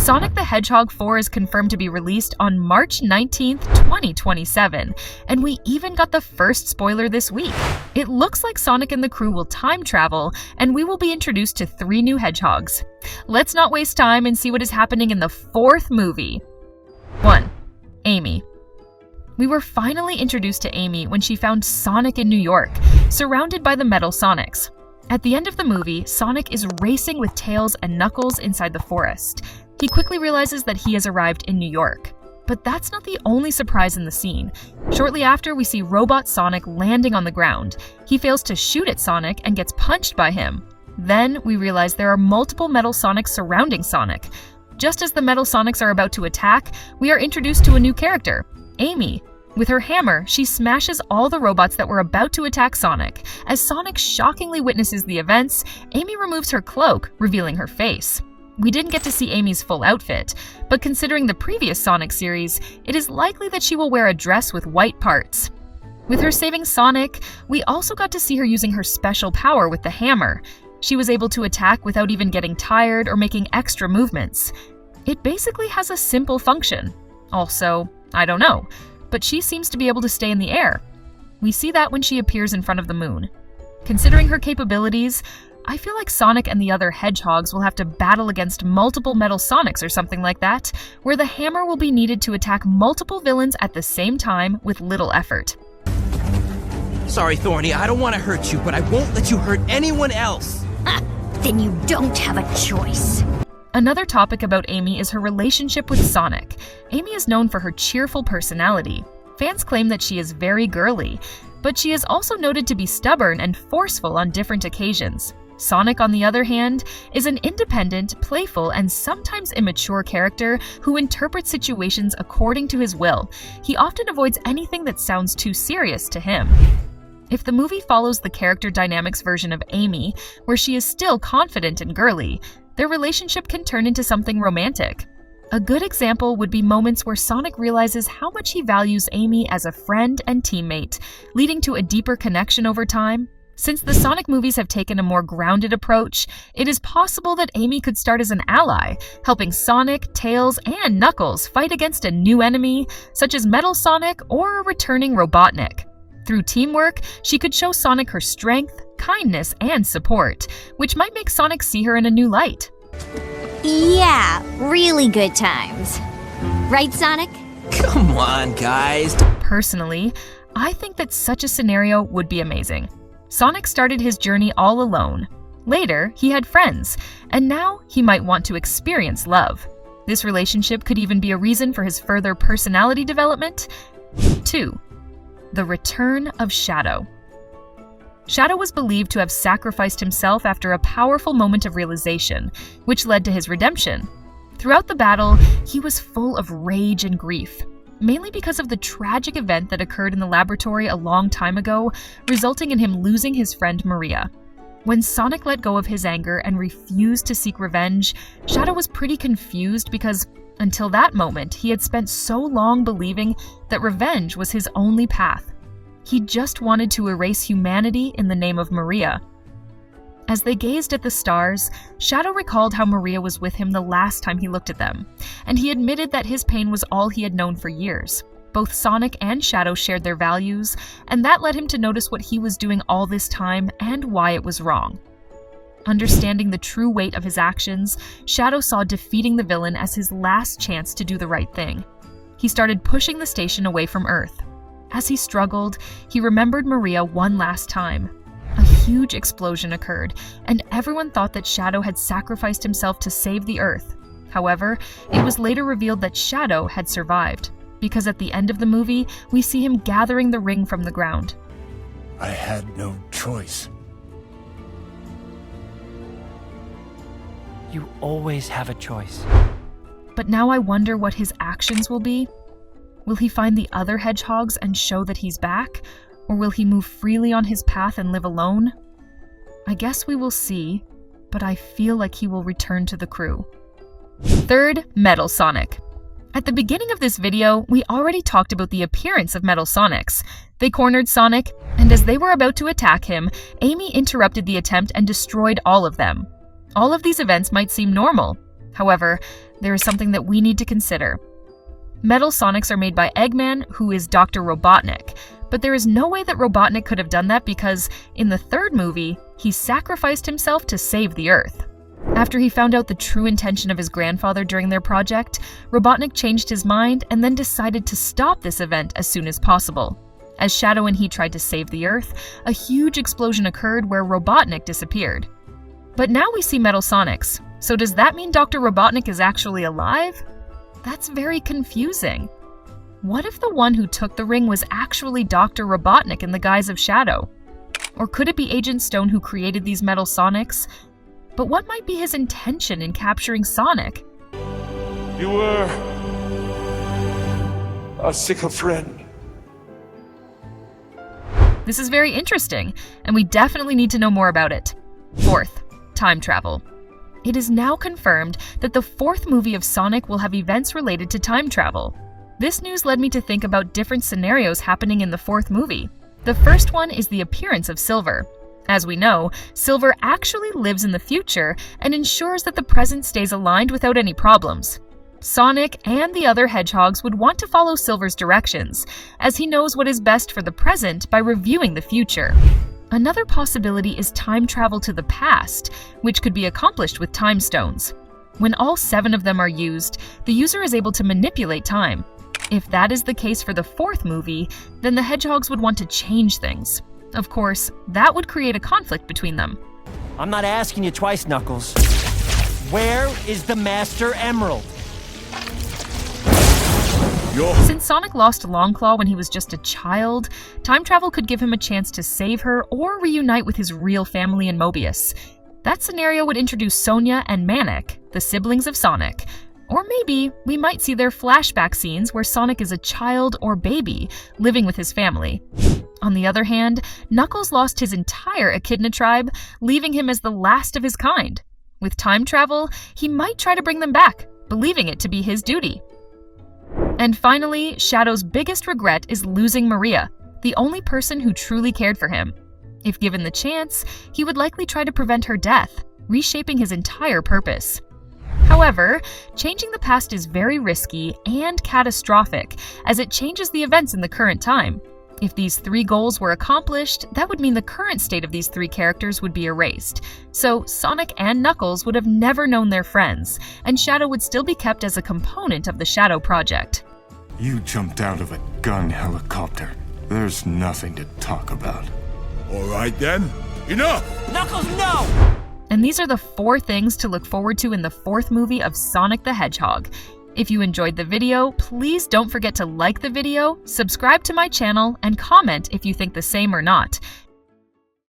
Sonic the Hedgehog 4 is confirmed to be released on March 19th, 2027, and we even got the first spoiler this week. It looks like Sonic and the crew will time travel, and we will be introduced to 3 new hedgehogs. Let's not waste time and see what is happening in the 4th movie. 1. Amy. We were finally introduced to Amy when she found Sonic in New York, surrounded by the Metal Sonics. At the end of the movie, Sonic is racing with Tails and Knuckles inside the forest. He quickly realizes that he has arrived in New York. But that's not the only surprise in the scene. Shortly after, we see Robot Sonic landing on the ground. He fails to shoot at Sonic and gets punched by him. Then we realize there are multiple Metal Sonics surrounding Sonic. Just as the Metal Sonics are about to attack, we are introduced to a new character, Amy. With her hammer, she smashes all the robots that were about to attack Sonic. As Sonic shockingly witnesses the events, Amy removes her cloak, revealing her face. We didn't get to see Amy's full outfit, but considering the previous Sonic series, it is likely that she will wear a dress with white parts. With her saving Sonic, we also got to see her using her special power with the hammer. She was able to attack without even getting tired or making extra movements. It basically has a simple function. Also, I don't know, but she seems to be able to stay in the air. We see that when she appears in front of the moon. Considering her capabilities, I feel like Sonic and the other hedgehogs will have to battle against multiple Metal Sonics or something like that, where the hammer will be needed to attack multiple villains at the same time with little effort. Sorry, Thorny, I don't want to hurt you, but I won't let you hurt anyone else. Then you don't have a choice. Another topic about Amy is her relationship with Sonic. Amy is known for her cheerful personality. Fans claim that she is very girly, but she is also noted to be stubborn and forceful on different occasions. Sonic, on the other hand, is an independent, playful, and sometimes immature character who interprets situations according to his will. He often avoids anything that sounds too serious to him. If the movie follows the character dynamics version of Amy, where she is still confident and girly, their relationship can turn into something romantic. A good example would be moments where Sonic realizes how much he values Amy as a friend and teammate, leading to a deeper connection over time. Since the Sonic movies have taken a more grounded approach, it is possible that Amy could start as an ally, helping Sonic, Tails, and Knuckles fight against a new enemy, such as Metal Sonic or a returning Robotnik. Through teamwork, she could show Sonic her strength, kindness, and support, which might make Sonic see her in a new light. Yeah, really good times. Right, Sonic? Come on, guys. Personally, I think that such a scenario would be amazing. Sonic started his journey all alone. Later, he had friends, and now he might want to experience love. This relationship could even be a reason for his further personality development. 2. The return of Shadow. Shadow was believed to have sacrificed himself after a powerful moment of realization, which led to his redemption. Throughout the battle, he was full of rage and grief, mainly because of the tragic event that occurred in the laboratory a long time ago, resulting in him losing his friend Maria. When Sonic let go of his anger and refused to seek revenge, Shadow was pretty confused because, until that moment, he had spent so long believing that revenge was his only path. He just wanted to erase humanity in the name of Maria. As they gazed at the stars, Shadow recalled how Maria was with him the last time he looked at them, and he admitted that his pain was all he had known for years. Both Sonic and Shadow shared their values, and that led him to notice what he was doing all this time and why it was wrong. Understanding the true weight of his actions, Shadow saw defeating the villain as his last chance to do the right thing. He started pushing the station away from Earth. As he struggled, he remembered Maria one last time. A huge explosion occurred, and everyone thought that Shadow had sacrificed himself to save the Earth. However, it was later revealed that Shadow had survived, because at the end of the movie, we see him gathering the ring from the ground. I had no choice. You always have a choice. But now I wonder what his actions will be. Will he find the other hedgehogs and show that he's back? Or will he move freely on his path and live alone? I guess we will see, but I feel like he will return to the crew. 3rd, Metal Sonic. At the beginning of this video, we already talked about the appearance of Metal Sonics. They cornered Sonic, and as they were about to attack him, Amy interrupted the attempt and destroyed all of them. All of these events might seem normal, However, there is something that we need to consider. Metal Sonics are made by Eggman, who is Dr. Robotnik, but there is no way that Robotnik could have done that because, in the third movie, he sacrificed himself to save the Earth. After he found out the true intention of his grandfather during their project, Robotnik changed his mind and then decided to stop this event as soon as possible. As Shadow and he tried to save the Earth, a huge explosion occurred where Robotnik disappeared. But now we see Metal Sonics, so does that mean Dr. Robotnik is actually alive? That's very confusing. What if the one who took the ring was actually Dr. Robotnik in the guise of Shadow? Or could it be Agent Stone who created these Metal Sonics? But what might be his intention in capturing Sonic? You were a sicker friend. This is very interesting, and we definitely need to know more about it. Fourth, time travel. It is now confirmed that the fourth movie of Sonic will have events related to time travel. This news led me to think about different scenarios happening in the fourth movie. The first one is the appearance of Silver. As we know, Silver actually lives in the future and ensures that the present stays aligned without any problems. Sonic and the other hedgehogs would want to follow Silver's directions, as he knows what is best for the present by reviewing the future. Another possibility is time travel to the past, which could be accomplished with time stones. When all 7 of them are used, the user is able to manipulate time. If that is the case for the fourth movie, then the hedgehogs would want to change things. Of course, that would create a conflict between them. I'm not asking you twice, Knuckles. Where is the Master Emerald? Since Sonic lost Longclaw when he was just a child, time travel could give him a chance to save her or reunite with his real family in Mobius. That scenario would introduce Sonia and Manic, the siblings of Sonic. Or maybe we might see their flashback scenes where Sonic is a child or baby living with his family. On the other hand, Knuckles lost his entire Echidna tribe, leaving him as the last of his kind. With time travel, he might try to bring them back, believing it to be his duty. And finally, Shadow's biggest regret is losing Maria, the only person who truly cared for him. If given the chance, he would likely try to prevent her death, reshaping his entire purpose. However, changing the past is very risky and catastrophic, as it changes the events in the current time. If these 3 goals were accomplished, that would mean the current state of these 3 characters would be erased. So Sonic and Knuckles would have never known their friends, and Shadow would still be kept as a component of the Shadow Project. You jumped out of a gun helicopter. There's nothing to talk about. All right then, enough! Knuckles, no! And these are the 4 things to look forward to in the fourth movie of Sonic the Hedgehog. If you enjoyed the video, please don't forget to like the video, subscribe to my channel, and comment if you think the same or not.